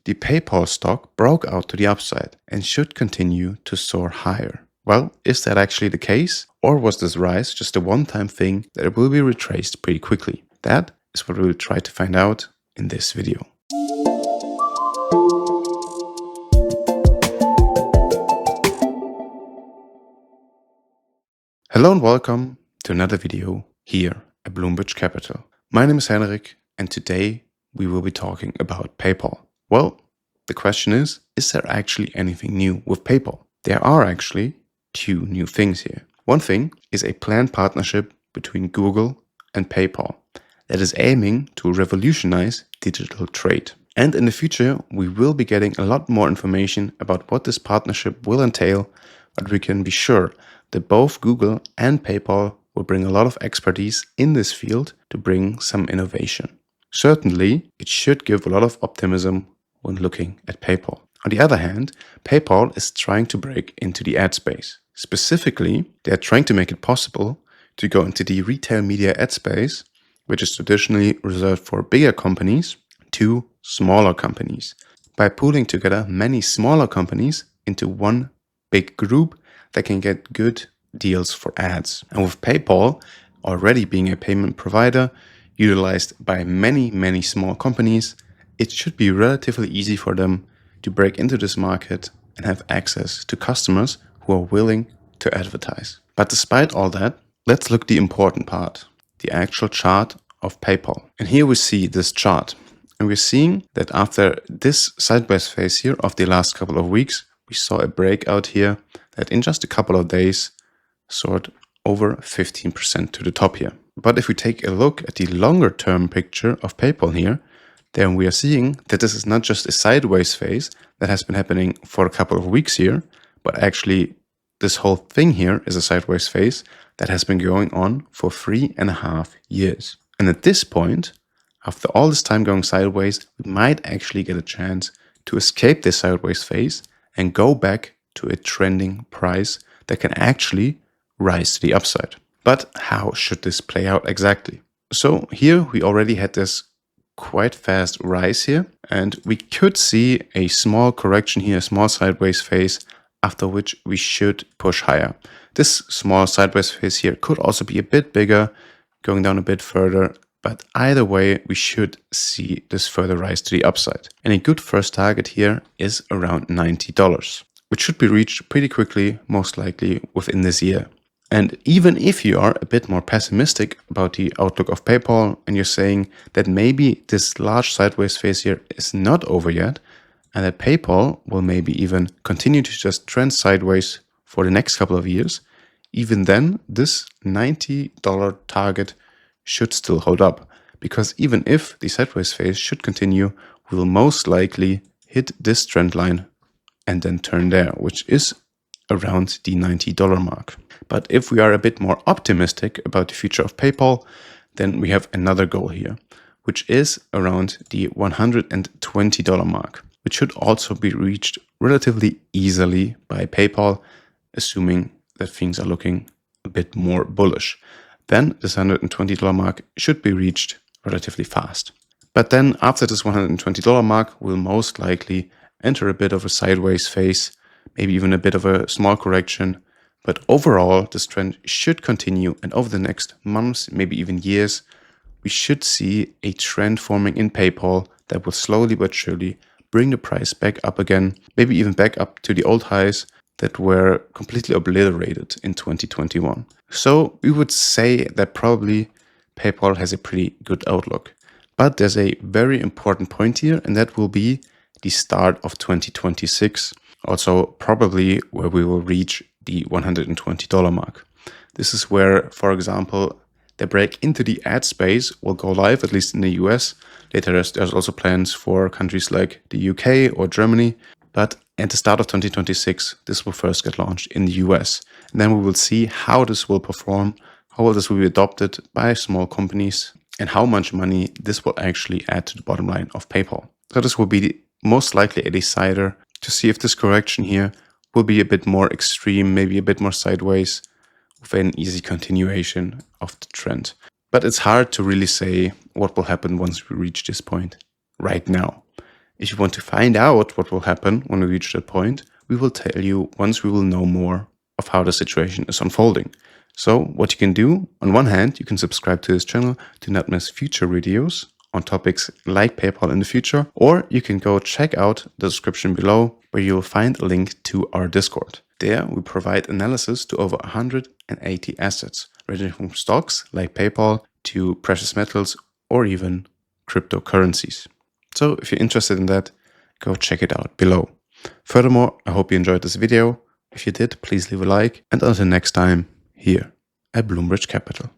the PayPal stock broke out to the upside and should continue to soar higher. Well, is that actually the case? Or was this rise just a one-time thing that will be retraced pretty quickly? That is what we will try to find out in this video. Hello and welcome to another video here at Bloomberg Capital. My name is Henrik and today we will be talking about PayPal. Well, the question is there actually anything new with PayPal? There are actually two new things here. One thing is a planned partnership between Google and PayPal that is aiming to revolutionize digital trade. And in the future, we will be getting a lot more information about what this partnership will entail, but we can be sure that both Google and PayPal will bring a lot of expertise in this field to bring some innovation. Certainly, it should give a lot of optimism when looking at PayPal. On the other hand, PayPal is trying to break into the ad space. Specifically, they are trying to make it possible to go into the retail media ad space, which is traditionally reserved for bigger companies, to smaller companies, by pooling together many smaller companies into one big group that can get good deals for ads. And with PayPal already being a payment provider utilized by many small companies, it should be relatively easy for them to break into this market and have access to customers who are willing to advertise. But despite all that, let's look at the important part, the actual chart of PayPal. And here we see this chart. And we're seeing that after this sideways phase here of the last couple of weeks, we saw a breakout here that in just a couple of days soared over 15% to the top here. But if we take a look at the longer term picture of PayPal here, then we are seeing that this is not just a sideways phase that has been happening for a couple of weeks here, but actually this whole thing here is a sideways phase that has been going on for 3.5 years. And at this point, after all this time going sideways, we might actually get a chance to escape this sideways phase and go back to a trending price that can actually rise to the upside. But how should this play out exactly? So here we already had this quite fast rise here, and we could see a small correction here, a small sideways phase, after which we should push higher. This small sideways phase here could also be a bit bigger, going down a bit further, but either way, we should see this further rise to the upside. And a good first target here is around $90, which should be reached pretty quickly, most likely within this year. And even if you are a bit more pessimistic about the outlook of PayPal and you're saying that maybe this large sideways phase here is not over yet and that PayPal will maybe even continue to just trend sideways for the next couple of years, even then this $90 target should still hold up, because even if the sideways phase should continue, we will most likely hit this trend line and then turn there, which is around the $90 mark. But if we are a bit more optimistic about the future of PayPal, then we have another goal here, which is around the $120 mark, which should also be reached relatively easily by PayPal, assuming that things are looking a bit more bullish. Then this $120 mark should be reached relatively fast. But then after this $120 mark, we'll most likely enter a bit of a sideways phase, maybe even a bit of a small correction. But overall, this trend should continue, and over the next months, maybe even years, we should see a trend forming in PayPal that will slowly but surely bring the price back up again, maybe even back up to the old highs that were completely obliterated in 2021. So we would say that probably PayPal has a pretty good outlook. But there's a very important point here, and that will be the start of 2026. Also probably where we will reach the $120 mark. This is where, for example, the break into the ad space will go live, at least in the US. Later, there's also plans for countries like the UK or Germany. But at the start of 2026, this will first get launched in the US. And then we will see how this will perform, how this will be adopted by small companies, and how much money this will actually add to the bottom line of PayPal. So this will be most likely a decider to see if this correction here will be a bit more extreme, maybe a bit more sideways, with an easy continuation of the trend. But it's hard to really say what will happen once we reach this point right now. If you want to find out what will happen when we reach that point, we will tell you once we will know more of how the situation is unfolding. So what you can do, on one hand, you can subscribe to this channel to not miss future videos on topics like PayPal in the future, or you can go check out the description below where you will find a link to our Discord. There we provide analysis to over 180 assets, ranging from stocks like PayPal to precious metals or even cryptocurrencies. So if you're interested in that, go check it out below. Furthermore, I hope you enjoyed this video. If you did, please leave a like, and until next time, here at Bloombridge Capital.